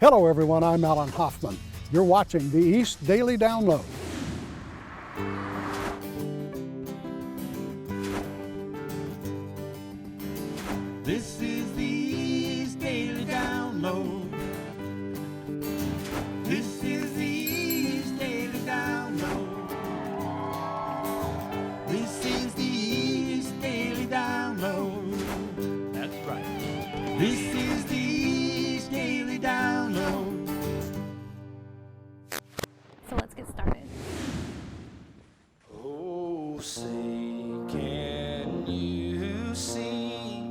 Hello everyone, I'm Alan Hoffman. You're watching the East Daily Download. This is the East Daily Download. This is the East Daily Download. This is the East Daily Download. That's right. This is the East Daily Download. So let's get started. Oh, say, can you see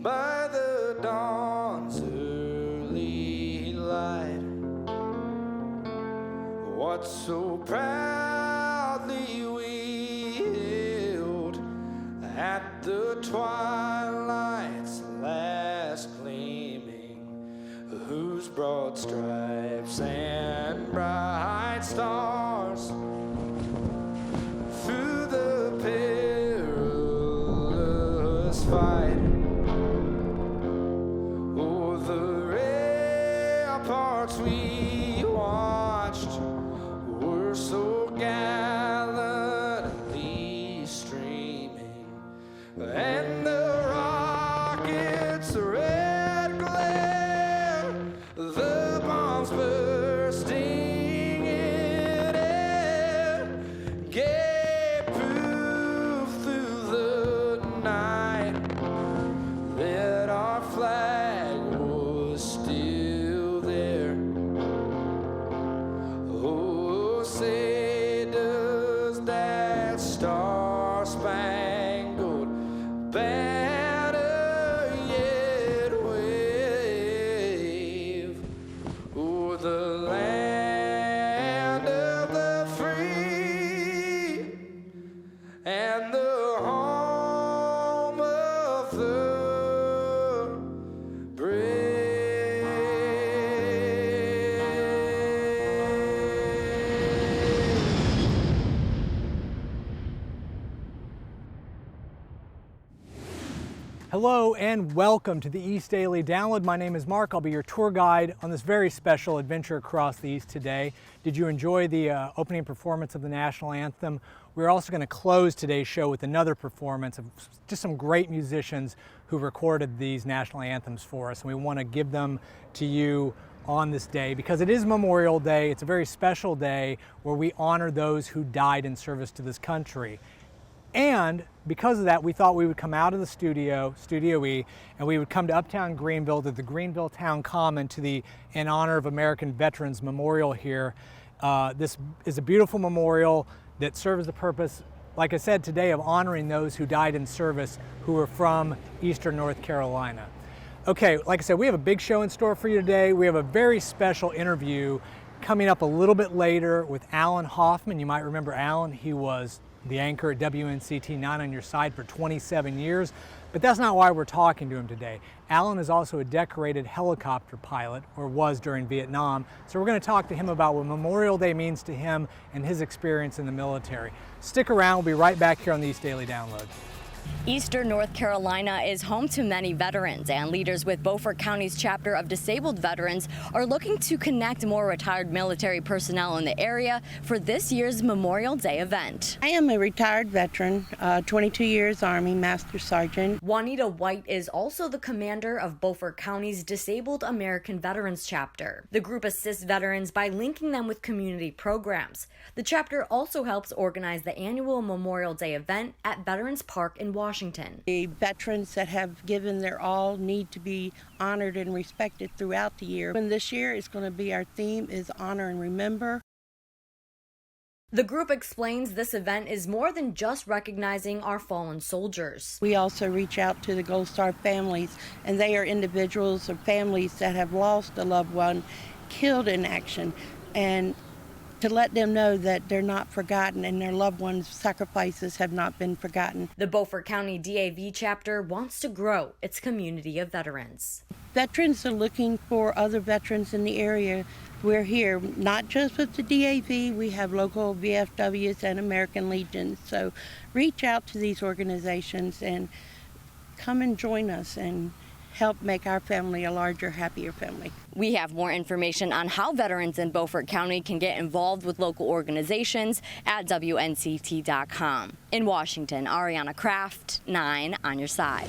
by the dawn's early light what so proudly we hailed at the twilight's last gleaming, whose broad stripes and bright stars through the perilous fight o'er the ramparts we watched were so gallantly streaming, and the rockets' red glare, the bombs bursting in air, gave proof through the night that our flag was still there. Oh, say does that star-spangled banner yet wave o'er the land of the free and the home of the brave. Hello and welcome to the East Daily Download. My name is Mark. I'll be your tour guide on this very special adventure across the East today. Did you enjoy the opening performance of the national anthem? We're also going to close today's show with another performance of just some great musicians who recorded these national anthems for us, and we want to give them to you on this day because it is Memorial Day. It's a very special day where we honor those who died in service to this country. And because of that, we thought we would come out of the Studio E, and we would come to Uptown Greenville, to the Greenville Town Common, in honor of American Veterans Memorial here. This is a beautiful memorial that serves the purpose, like I said today, of honoring those who died in service who were from Eastern North Carolina. Okay, like I said, we have a big show in store for you today. We have a very special interview coming up a little bit later with Alan Hoffman. You might remember Alan. He was the anchor at WNCT 9 on your side for 27 years, but that's not why we're talking to him today. Alan is also a decorated helicopter pilot, or was during Vietnam, so we're going to talk to him about what Memorial Day means to him and his experience in the military. Stick around, we'll be right back here on the East Daily Download. Eastern North Carolina is home to many veterans, and leaders with Beaufort County's chapter of disabled veterans are looking to connect more retired military personnel in the area for this year's Memorial Day event. I am a retired veteran, 22 years Army Master Sergeant. Juanita White is also the commander of Beaufort County's Disabled American Veterans chapter. The group assists veterans by linking them with community programs. The chapter also helps organize the annual Memorial Day event at Veterans Park in Washington. The veterans that have given their all need to be honored and respected throughout the year. And this year is going to be, our theme is Honor and Remember. The group explains this event is more than just recognizing our fallen soldiers. We also reach out to the Gold Star families, and they are individuals or families that have lost a loved one killed in action, and to let them know that they're not forgotten and their loved ones' sacrifices have not been forgotten. The Beaufort County DAV chapter wants to grow its community of veterans. Veterans are looking for other veterans in the area. We're here not just with the DAV, we have local VFWs and American Legions. So reach out to these organizations and come and join us and help make our family a larger, happier family. We have more information on how veterans in Beaufort County can get involved with local organizations at WNCT.com. In Washington, Ariana Kraft, 9 on your side.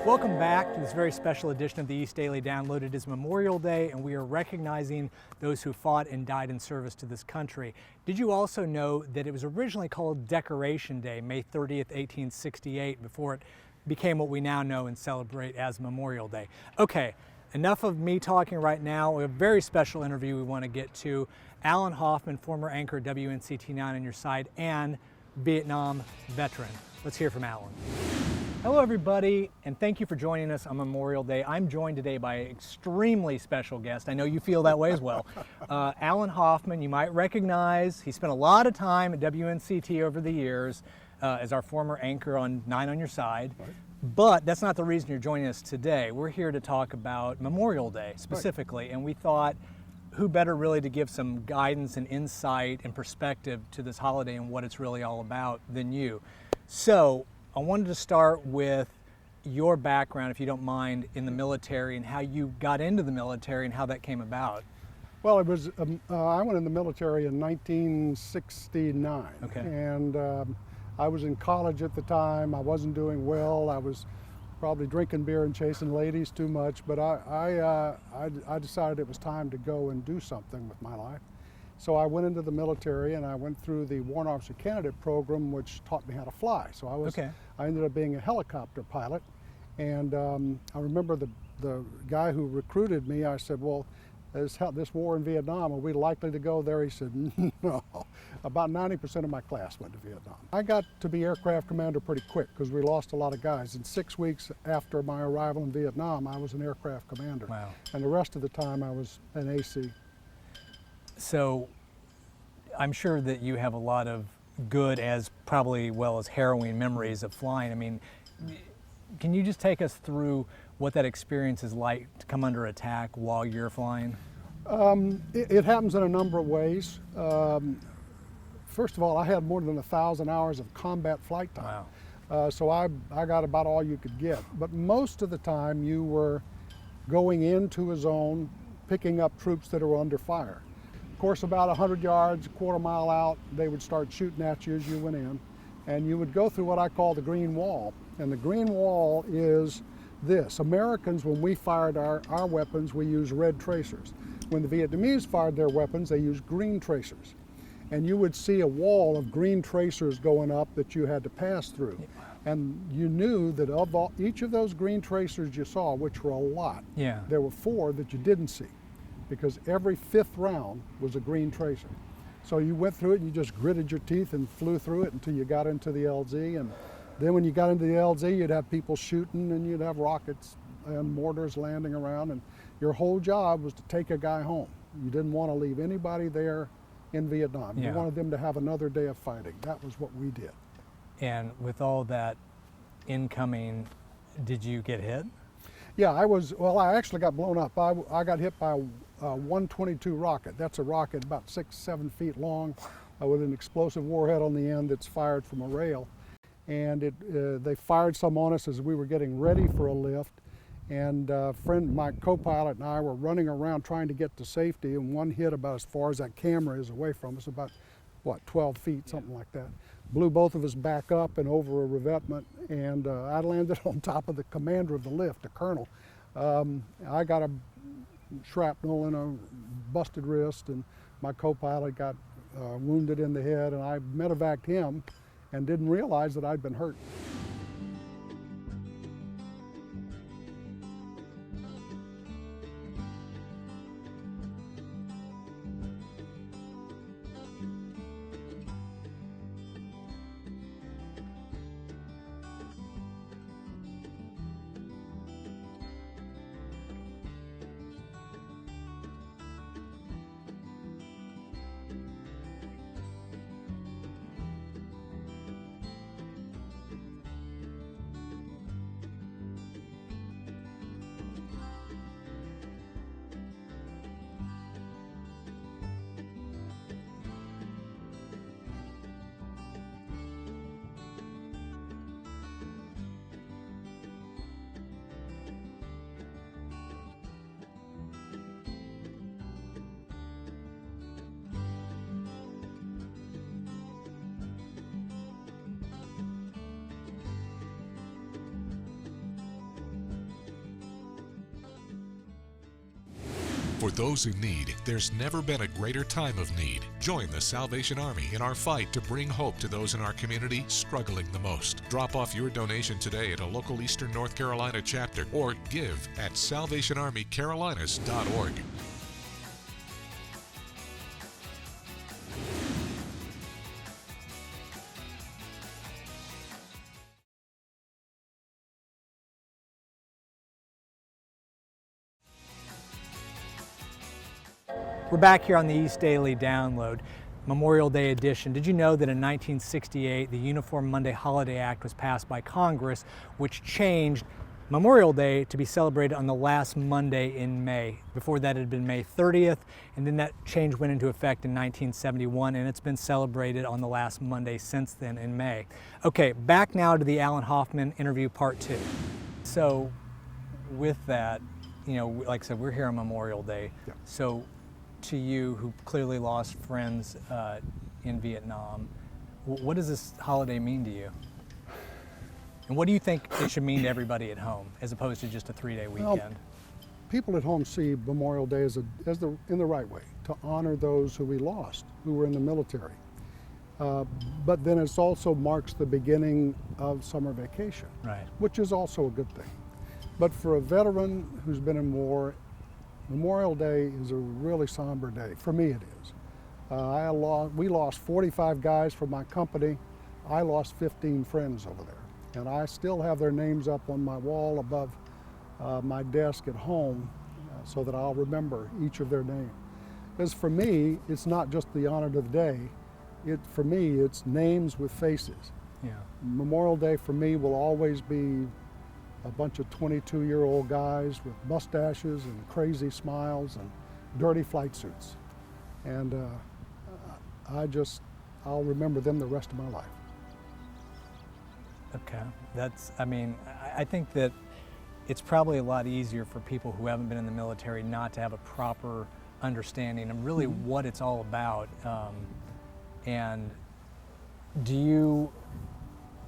Welcome back to this very special edition of the East Daily Download. It is Memorial Day, and we are recognizing those who fought and died in service to this country. Did you also know that it was originally called Decoration Day, May 30th, 1868, before it became what we now know and celebrate as Memorial Day? Okay, enough of me talking right now. We have a very special interview we want to get to. Alan Hoffman, former anchor WNCT-9 on your side, and Vietnam veteran. Let's hear from Alan. Hello everybody, and thank you for joining us on Memorial Day. I'm joined today by an extremely special guest. I know you feel that way as well. Alan Hoffman, you might recognize. He spent a lot of time at WNCT over the years as our former anchor on 9 on your side. Right. But that's not the reason you're joining us today. We're here to talk about Memorial Day specifically, right. And we thought, who better really to give some guidance and insight and perspective to this holiday and what it's really all about than you. So, I wanted to start with your background, if you don't mind, in the military and how you got into the military and how that came about. Well, it was I went in the military in 1969. Okay. And I was in college at the time. I wasn't doing well. I was probably drinking beer and chasing ladies too much, but I decided it was time to go and do something with my life. So I went into the military and I went through the Warrant Officer Candidate program, which taught me how to fly. So I ended up being a helicopter pilot. And I remember the guy who recruited me, I said, well, this war in Vietnam, are we likely to go there? He said, no. About 90% of my class went to Vietnam. I got to be aircraft commander pretty quick because we lost a lot of guys. In 6 weeks after my arrival in Vietnam, I was an aircraft commander. Wow. And the rest of the time I was an AC. So I'm sure that you have a lot of good as probably well as harrowing memories of flying. I mean, can you just take us through what that experience is like to come under attack while you're flying? It happens in a number of ways. First of all, I had more than 1,000 hours of combat flight time. Wow. So I got about all you could get. But most of the time you were going into a zone, picking up troops that were under fire. Of course, about 100 yards, a quarter mile out, they would start shooting at you as you went in. And you would go through what I call the green wall. And the green wall is this. Americans, when we fired our weapons, we used red tracers. When the Vietnamese fired their weapons, they used green tracers. And you would see a wall of green tracers going up that you had to pass through. And you knew that of each of those green tracers you saw, which were a lot, there were 4 that you didn't see, because every 5th round was a green tracer. So you went through it and you just gritted your teeth and flew through it until you got into the LZ. And then when you got into the LZ, you'd have people shooting and you'd have rockets and mortars landing around, and your whole job was to take a guy home. You didn't want to leave anybody there in Vietnam. You wanted them to have another day of fighting. That was what we did. And with all that incoming, did you get hit? Yeah, I actually got blown up. I got hit by a 122 rocket. That's a rocket about 6-7 feet long with an explosive warhead on the end that's fired from a rail. And they fired some on us as we were getting ready for a lift. And my co-pilot and I were running around trying to get to safety, and one hit about as far as that camera is away from us, about, 12 feet, something like that. Blew both of us back up and over a revetment, and I landed on top of the commander of the lift, the colonel. I got a shrapnel and a busted wrist, and my co-pilot got wounded in the head, and I medevaced him and didn't realize that I'd been hurt. For those who need, there's never been a greater time of need. Join the Salvation Army in our fight to bring hope to those in our community struggling the most. Drop off your donation today at a local Eastern North Carolina chapter or give at salvationarmycarolinas.org. We're back here on the East Daily Download, Memorial Day edition. Did you know that in 1968, the Uniform Monday Holiday Act was passed by Congress, which changed Memorial Day to be celebrated on the last Monday in May. Before that, it had been May 30th, and then that change went into effect in 1971, and it's been celebrated on the last Monday since then in May. Okay, back now to the Alan Hoffman interview part 2. So with that, you know, like I said, we're here on Memorial Day. Yeah. So to you, who clearly lost friends in Vietnam, what does this holiday mean to you? And what do you think it should mean to everybody at home, as opposed to just a 3-day weekend? Well, people at home see Memorial Day as in the right way, to honor those who we lost, who were in the military. But then it also marks the beginning of summer vacation, Right. which is also a good thing. But for a veteran who's been in war, Memorial Day is a really somber day. For me, it is. We lost 45 guys from my company. I lost 15 friends over there. And I still have their names up on my wall above my desk at home so that I'll remember each of their names. Because for me, it's not just the honor to the day. For me, it's names with faces. Yeah. Memorial Day for me will always be a bunch of 22-year-old guys with mustaches and crazy smiles and dirty flight suits. And I'll remember them the rest of my life. Okay, I think that it's probably a lot easier for people who haven't been in the military not to have a proper understanding of really what it's all about. And do you,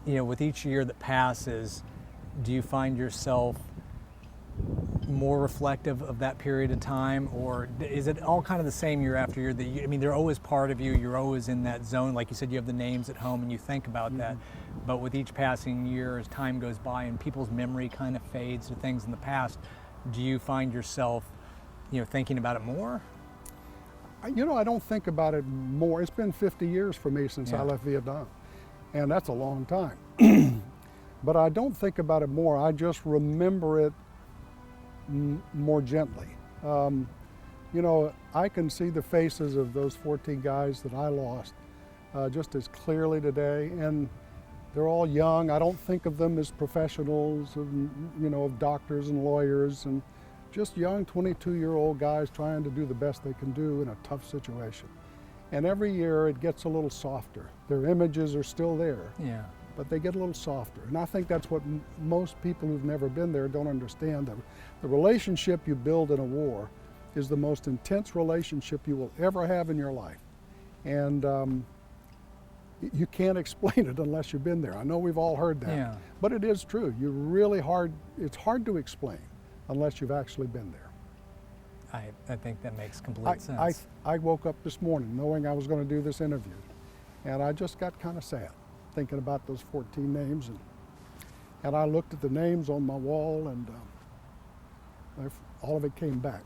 with each year that passes, do you find yourself more reflective of that period of time, or is it all kind of the same year after year? They're always part of you. You're always in that zone. Like you said, you have the names at home and you think about that. But with each passing year, as time goes by and people's memory kind of fades to things in the past, do you find yourself, thinking about it more? I don't think about it more. It's been 50 years for me since I left Vietnam, and that's a long time. But I don't think about it more. I just remember it more gently. I can see the faces of those 14 guys that I lost just as clearly today, and they're all young. I don't think of them as professionals, of doctors and lawyers, and just young 22-year-old guys trying to do the best they can do in a tough situation. And every year it gets a little softer. Their images are still there. Yeah. But they get a little softer. And I think that's what most people who've never been there don't understand. The relationship you build in a war is the most intense relationship you will ever have in your life. And you can't explain it unless you've been there. I know we've all heard that. But it is true. It's hard to explain unless you've actually been there. I think that makes complete sense. I woke up this morning knowing I was going to do this interview, and I just got kind of sad thinking about those 14 names, and I looked at the names on my wall, and all of it came back.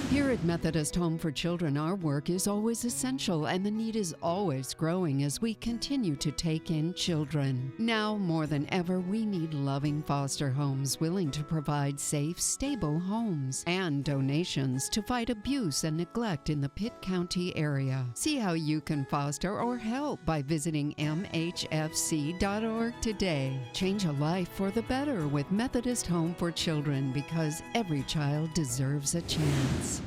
Here at Methodist Home for Children, our work is always essential and the need is always growing as we continue to take in children. Now more than ever, we need loving foster homes willing to provide safe, stable homes and donations to fight abuse and neglect in the Pitt County area. See how you can foster or help by visiting mhfc.org today. Change a life for the better with Methodist Home for Children, because every child deserves a chance.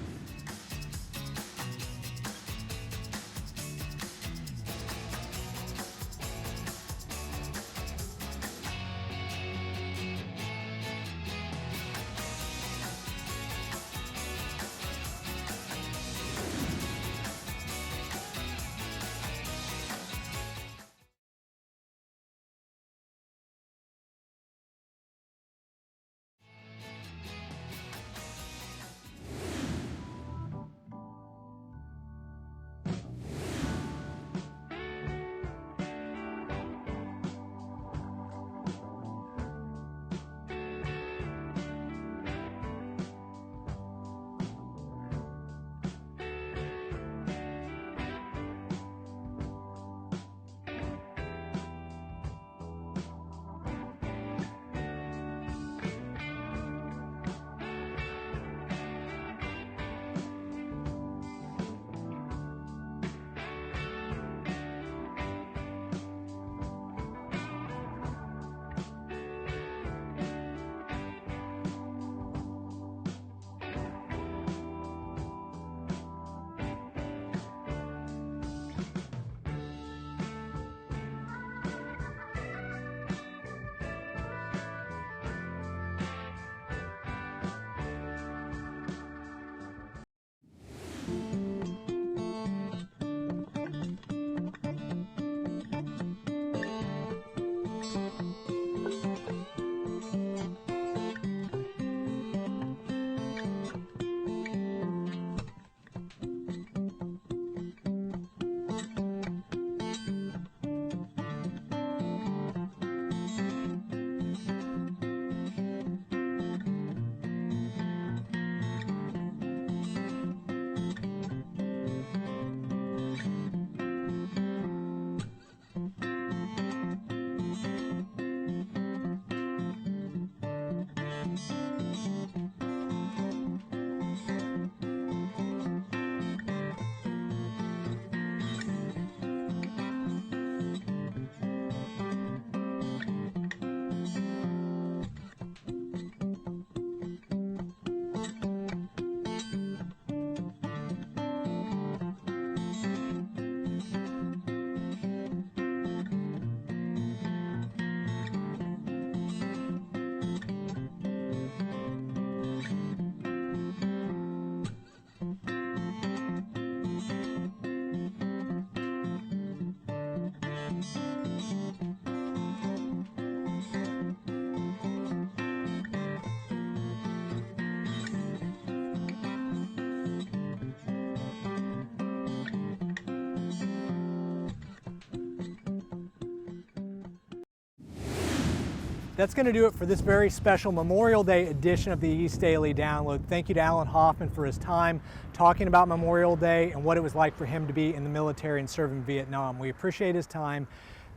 That's going to do it for this very special Memorial Day edition of the East Daily Download. Thank you to Alan Hoffman for his time talking about Memorial Day and what it was like for him to be in the military and serve in Vietnam. We appreciate his time.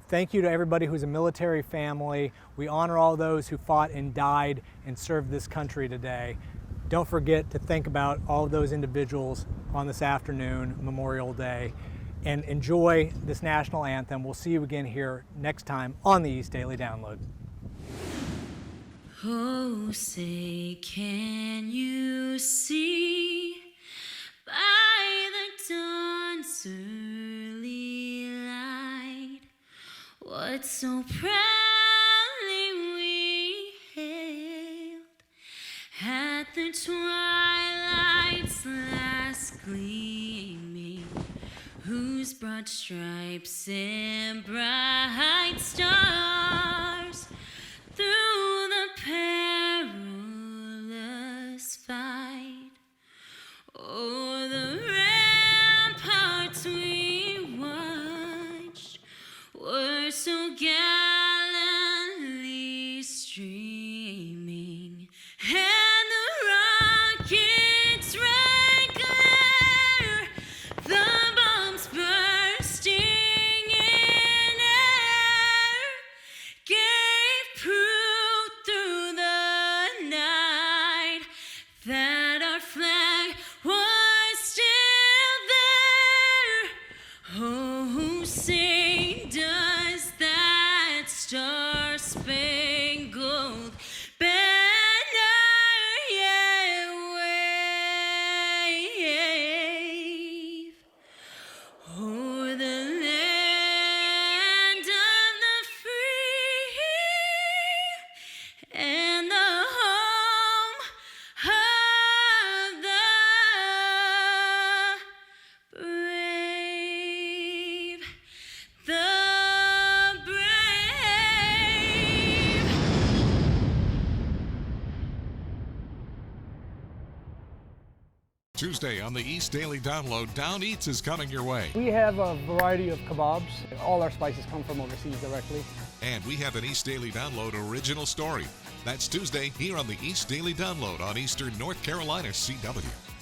Thank you to everybody who's a military family. We honor all those who fought and died and served this country today. Don't forget to think about all of those individuals on this afternoon, Memorial Day, and enjoy this national anthem. We'll see you again here next time on the East Daily Download. Oh, say, can you see by the dawn's early light what so proudly we hailed at the twilight's last gleaming, whose broad stripes and bright stars through the perilous fight o'er the ramparts we watched were so gallantly streaming, and the rockets rang Tuesday on the East Daily Download, Down Eats is coming your way. We have a variety of kebabs. All our spices come from overseas directly. And we have an East Daily Download original story. That's Tuesday here on the East Daily Download on Eastern North Carolina's CW.